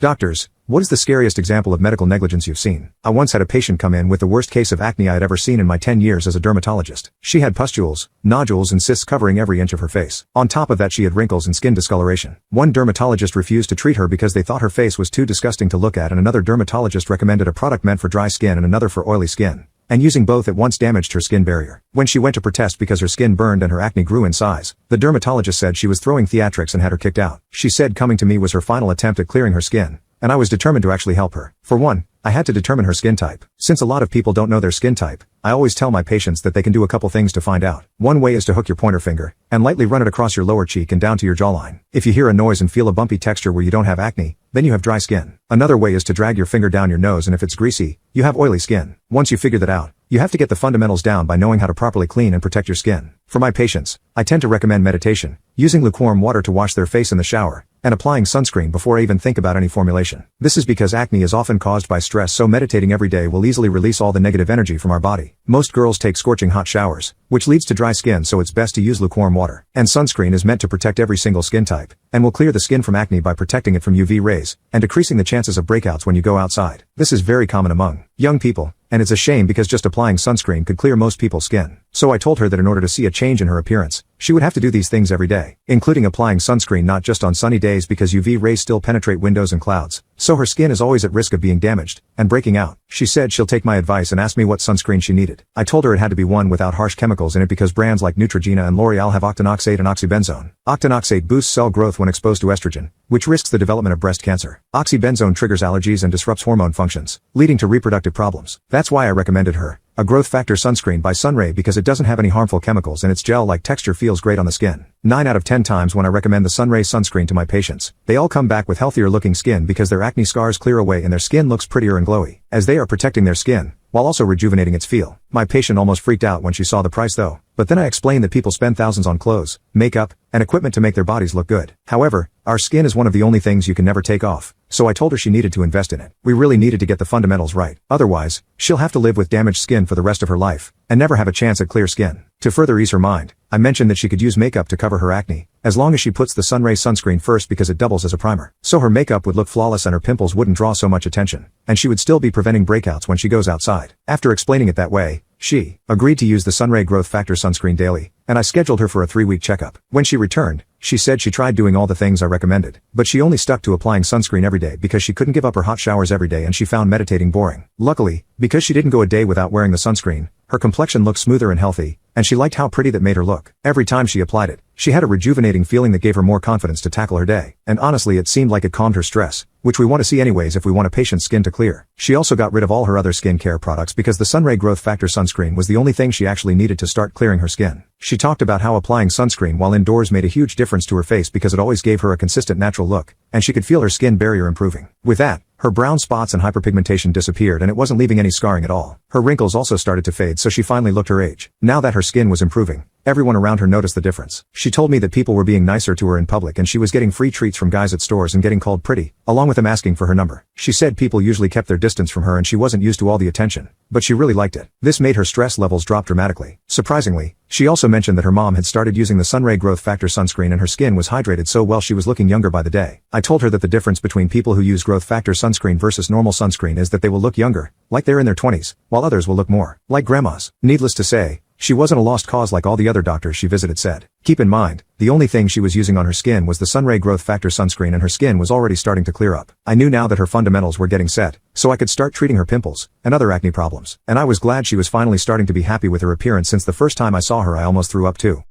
Doctors, what is the scariest example of medical negligence you've seen? I once had a patient come in with the worst case of acne I had ever seen in my 10 years as a dermatologist. She had pustules, nodules and cysts covering every inch of her face. On top of that she had wrinkles and skin discoloration. One dermatologist refused to treat her because they thought her face was too disgusting to look at, and another dermatologist recommended a product meant for dry skin and another for oily skin. And using both at once damaged her skin barrier. When she went to protest because her skin burned and her acne grew in size, the dermatologist said she was throwing theatrics and had her kicked out. She said coming to me was her final attempt at clearing her skin, and I was determined to actually help her. For one, I had to determine her skin type. Since a lot of people don't know their skin type, I always tell my patients that they can do a couple things to find out. One way is to hook your pointer finger and lightly run it across your lower cheek and down to your jawline. If you hear a noise and feel a bumpy texture where you don't have acne, then you have dry skin. Another way is to drag your finger down your nose, and if it's greasy, you have oily skin. Once you figure that out, you have to get the fundamentals down by knowing how to properly clean and protect your skin. For my patients, I tend to recommend meditation, using lukewarm water to wash their face in the shower, and applying sunscreen before I even think about any formulation. This is because acne is often caused by stress, so meditating every day will easily release all the negative energy from our body. Most girls take scorching hot showers, which leads to dry skin, so it's best to use lukewarm water. And sunscreen is meant to protect every single skin type, and will clear the skin from acne by protecting it from UV rays, and decreasing the chances of breakouts when you go outside. This is very common among young people, and it's a shame because just applying sunscreen could clear most people's skin. So I told her that in order to see a change in her appearance, she would have to do these things every day, including applying sunscreen not just on sunny days because UV rays still penetrate windows and clouds, so her skin is always at risk of being damaged and breaking out. She said she'll take my advice and asked me what sunscreen she needed. I told her it had to be one without harsh chemicals in it because brands like Neutrogena and L'Oreal have octinoxate and oxybenzone. Octinoxate boosts cell growth when exposed to estrogen, which risks the development of breast cancer. Oxybenzone triggers allergies and disrupts hormone functions, leading to reproductive problems. That's why I recommended her a growth factor sunscreen by Sunray, because it doesn't have any harmful chemicals and its gel-like texture feels great on the skin. 9 out of 10 times when I recommend the Sunray sunscreen to my patients, they all come back with healthier looking skin because their acne scars clear away and their skin looks prettier and glowy, as they are protecting their skin while also rejuvenating its feel. My patient almost freaked out when she saw the price though, but then I explained that people spend thousands on clothes, makeup, and equipment to make their bodies look good. However, our skin is one of the only things you can never take off, so I told her she needed to invest in it. We really needed to get the fundamentals right. Otherwise, she'll have to live with damaged skin for the rest of her life, and never have a chance at clear skin. To further ease her mind, I mentioned that she could use makeup to cover her acne, as long as she puts the Sunray sunscreen first because it doubles as a primer. So her makeup would look flawless and her pimples wouldn't draw so much attention, and she would still be preventing breakouts when she goes outside. After explaining it that way, she agreed to use the Sunray Growth Factor sunscreen daily, and I scheduled her for a 3-week checkup. When she returned, she said she tried doing all the things I recommended, but she only stuck to applying sunscreen every day because she couldn't give up her hot showers every day and she found meditating boring. Luckily, because she didn't go a day without wearing the sunscreen, her complexion looked smoother and healthy, and she liked how pretty that made her look. Every time she applied it, she had a rejuvenating feeling that gave her more confidence to tackle her day. And honestly, it seemed like it calmed her stress, which we want to see anyways if we want a patient's skin to clear. She also got rid of all her other skincare products because the Sunray Growth Factor sunscreen was the only thing she actually needed to start clearing her skin. She talked about how applying sunscreen while indoors made a huge difference to her face because it always gave her a consistent natural look, and she could feel her skin barrier improving. With that, her brown spots and hyperpigmentation disappeared and it wasn't leaving any scarring at all. Her wrinkles also started to fade, so she finally looked her age. Now that her skin was improving, everyone around her noticed the difference. She told me that people were being nicer to her in public and she was getting free treats from guys at stores and getting called pretty, along with them asking for her number. She said people usually kept their distance from her and she wasn't used to all the attention, but she really liked it. This made her stress levels drop dramatically. Surprisingly, she also mentioned that her mom had started using the Sunray Growth Factor sunscreen and her skin was hydrated so well she was looking younger by the day. I told her that the difference between people who use Growth Factor sunscreen versus normal sunscreen is that they will look younger, like they're in their 20s, while others will look more like grandmas. Needless to say, she wasn't a lost cause like all the other doctors she visited said. Keep in mind, the only thing she was using on her skin was the Sunray Growth Factor sunscreen and her skin was already starting to clear up. I knew now that her fundamentals were getting set, so I could start treating her pimples and other acne problems. And I was glad she was finally starting to be happy with her appearance, since the first time I saw her I almost threw up too.